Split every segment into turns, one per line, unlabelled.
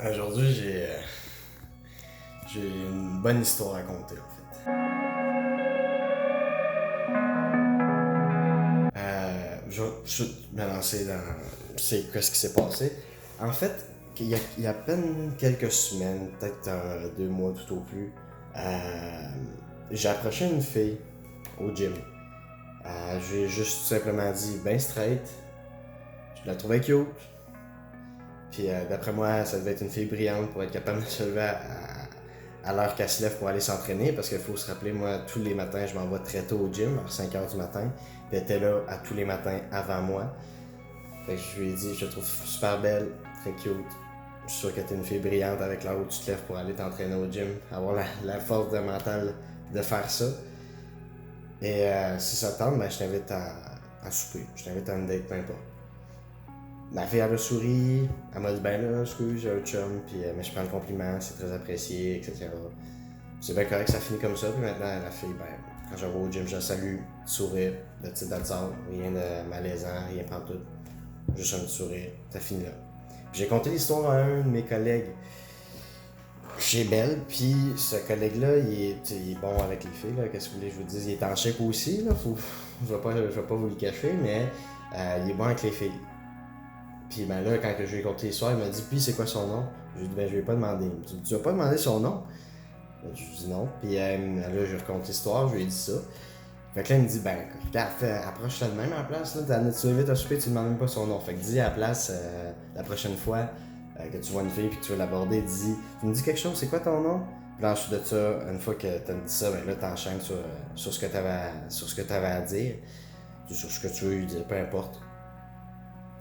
Aujourd'hui, j'ai une bonne histoire à raconter, en fait. Je vais me lancer dans c'est qu'est-ce qui s'est passé. En fait, il y a à peine quelques semaines, peut-être 2 mois tout au plus, j'ai approché une fille au gym. Je lui ai juste tout simplement dit ben straight. Je la trouvais cute. Puis d'après moi, ça devait être une fille brillante pour être capable de se lever à l'heure qu'elle se lève pour aller s'entraîner. Parce qu'il faut se rappeler, moi, tous les matins, je m'en vais très tôt au gym, vers 5 h du matin. Puis elle était là à tous les matins avant moi. Fait que je lui ai dit, je te trouve super belle, très cute. Je suis sûr que t'es une fille brillante avec l'heure où tu te lèves pour aller t'entraîner au gym. Avoir la force de mentale de faire ça. Et si ça te tente, ben, je t'invite à souper. Je t'invite à une date, peu importe. La fille, elle a souri, elle m'a dit ben là, excuse, j'ai un chum, puis mais je prends le compliment, c'est très apprécié, etc. C'est bien correct, ça finit comme ça, puis maintenant, la fille, ben, quand je vais au gym, je la salue, sourire, de petit d'azar, rien de malaisant, rien pantoute, juste un petit sourire, ça finit là. Puis j'ai conté l'histoire à un de mes collègues chez Belle, puis ce collègue-là, il est bon avec les filles, là, qu'est-ce que vous voulez que je vous dise, il est en shape aussi, là, je vais pas vous le cacher, mais il est bon avec les filles. Puis ben là, quand je lui ai conté l'histoire, il m'a dit puis c'est quoi son nom? Je lui ai dit ben je lui ai pas demandé. Il m'a dit tu vas pas demander son nom? Ben, je lui ai dit non. Puis là, je lui raconte l'histoire, je lui ai dit ça. Fait que là, il me dit ben regarde, approche-toi de même à la place, là, tu l'invites à souper, tu demandes même pas son nom. Fait que dis à la place, la prochaine fois que tu vois une fille puis que tu veux l'aborder, dis tu me dis quelque chose, c'est quoi ton nom? Puis là, ensuite de ça, une fois que t'as dit ça, ben là, t'enchaînes sur ce que t'avais à dire, sur ce que tu veux lui dire, peu importe.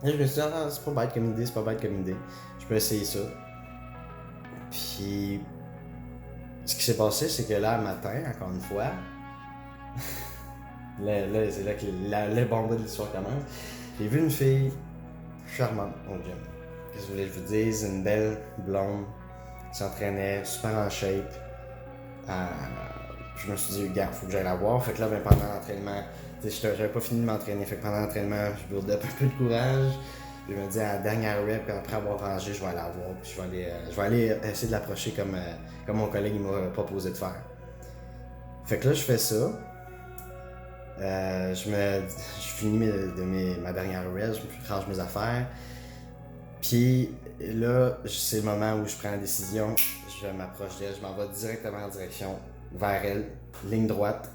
Et je me suis dit, ah, c'est pas bête comme idée, c'est pas bête comme idée. Je peux essayer ça. Puis, ce qui s'est passé, c'est que là, le matin, encore une fois, c'est là que le bon bout de l'histoire commence. J'ai vu une fille charmante au gym. Qu'est-ce que vous voulez que je vous dise? Une belle blonde qui s'entraînait, super en shape. Euh, je me suis dit, regarde, faut que j'aille la voir. Fait que là, ben, pendant l'entraînement, j'avais pas fini de m'entraîner. Fait que pendant l'entraînement, je build up un peu de courage. Je me dis à la dernière rep, après avoir rangé, je vais aller la voir. Puis je vais aller essayer de l'approcher comme mon collègue m'a proposé de faire. Fait que là, je fais ça. Je finis ma dernière rep, je range mes affaires. Puis là, c'est le moment où je prends la décision. Je m'approche d'elle, je m'en vais directement en direction vers elle, ligne droite.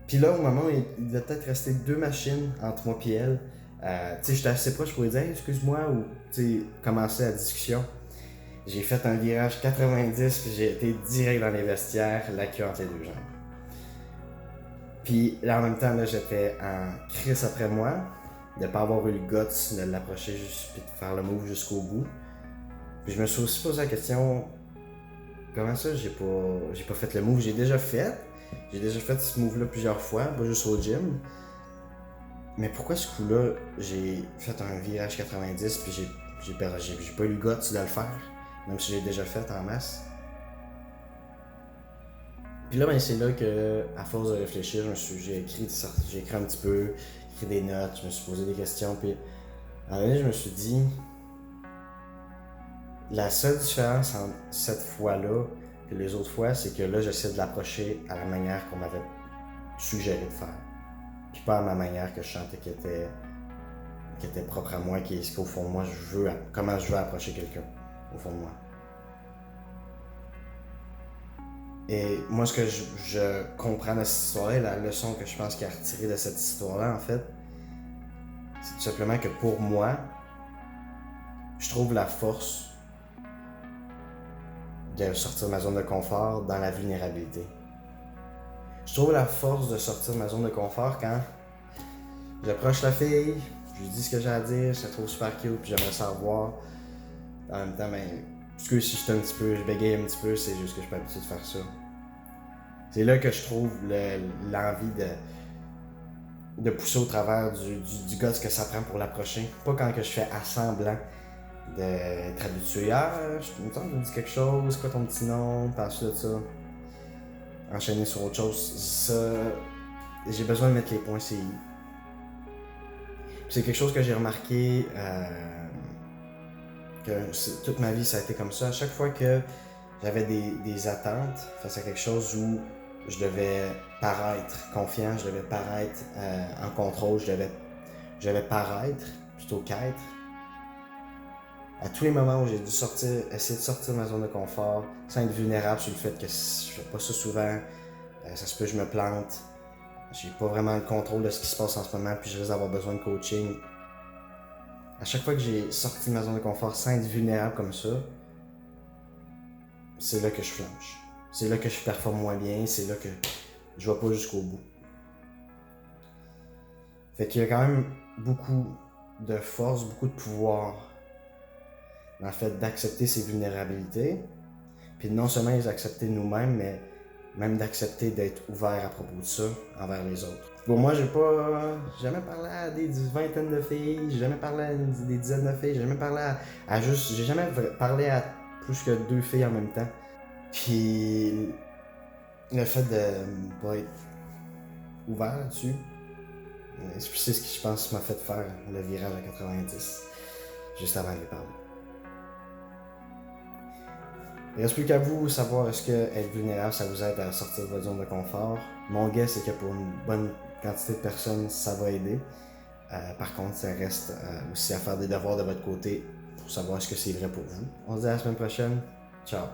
Puis là, au moment où il doit peut-être rester 2 machines entre moi et elle, tu sais, j'étais assez proche pour lui dire hey, excuse-moi ou commencer la discussion. J'ai fait un virage 90 puis j'ai été direct dans les vestiaires, la queue entre les deux jambes. Puis là, en même temps, là, j'étais en crise après moi, de ne pas avoir eu le guts de l'approcher puis de faire le move jusqu'au bout. Puis je me suis aussi posé la question comment ça j'ai pas fait le move? J'ai déjà fait ce move-là plusieurs fois, pas juste au gym. Mais pourquoi ce coup-là, j'ai fait un virage 90 puis j'ai pas eu le goût de le faire, même si j'ai déjà fait en masse. Puis là, ben, c'est là que, à force de réfléchir, j'ai écrit un petit peu, écrit des notes, je me suis posé des questions, puis à un moment donné, je me suis dit, la seule différence entre cette fois-là et les autres fois, c'est que là, j'essaie de l'approcher à la manière qu'on m'avait suggéré de faire. Puis pas à ma manière que je sentais qui était propre à moi, qui est ce qu'au fond de moi, comment je veux approcher quelqu'un, au fond de moi. Et moi, ce que je comprends de cette histoire-là, la leçon que je pense qu'il y a retirée de cette histoire-là, en fait, c'est tout simplement que pour moi, je trouve la force de sortir de ma zone de confort dans la vulnérabilité. Je trouve la force de sortir de ma zone de confort quand j'approche la fille, je lui dis ce que j'ai à dire, je la trouve super cute, puis j'aimerais savoir. En même temps, ben, excuse si je bégaye un petit peu, c'est juste que je suis pas habitué de faire ça. C'est là que je trouve l'envie de pousser au travers du gars ce que ça prend pour l'approcher. Pas quand que je fais assemblant d'être habitué. Ah, je me sens que tu me dis quelque chose, c'est quoi ton petit nom, puis ensuite de ça, enchaîner sur autre chose. Ça, j'ai besoin de mettre les points CI. C'est quelque chose que j'ai remarqué toute ma vie, ça a été comme ça. À chaque fois que j'avais des attentes face à quelque chose où je devais paraître confiant, je devais paraître en contrôle, je devais paraître plutôt qu'être. À tous les moments où j'ai dû essayer de sortir de ma zone de confort, sans être vulnérable sur le fait que je fais pas ça souvent, ça se peut que je me plante, j'ai pas vraiment le contrôle de ce qui se passe en ce moment, puis je risque d'avoir besoin de coaching. À chaque fois que j'ai sorti de ma zone de confort sans être vulnérable comme ça, c'est là que je flanche. C'est là que je performe moins bien, c'est là que je vais pas jusqu'au bout. Fait qu'il y a quand même beaucoup de force, beaucoup de pouvoir dans le fait d'accepter ses vulnérabilités, puis non seulement les accepter nous-mêmes, mais même d'accepter d'être ouvert à propos de ça envers les autres. Pour moi, j'ai jamais parlé à des vingtaines de filles, j'ai jamais parlé à des dizaines de filles, j'ai jamais parlé j'ai jamais parlé à plus que 2 filles en même temps. Puis le fait de pas être ouvert là-dessus, c'est ce qui, je pense, m'a fait faire le virage à 90, juste avant de lui parler. Il ne reste plus qu'à vous savoir est-ce que être vulnérable, ça vous aide à sortir de votre zone de confort. Mon guess, c'est que pour une bonne quantité de personnes, ça va aider. Par contre, ça reste aussi à faire des devoirs de votre côté pour savoir ce que c'est vrai pour vous. On se dit à la semaine prochaine. Ciao!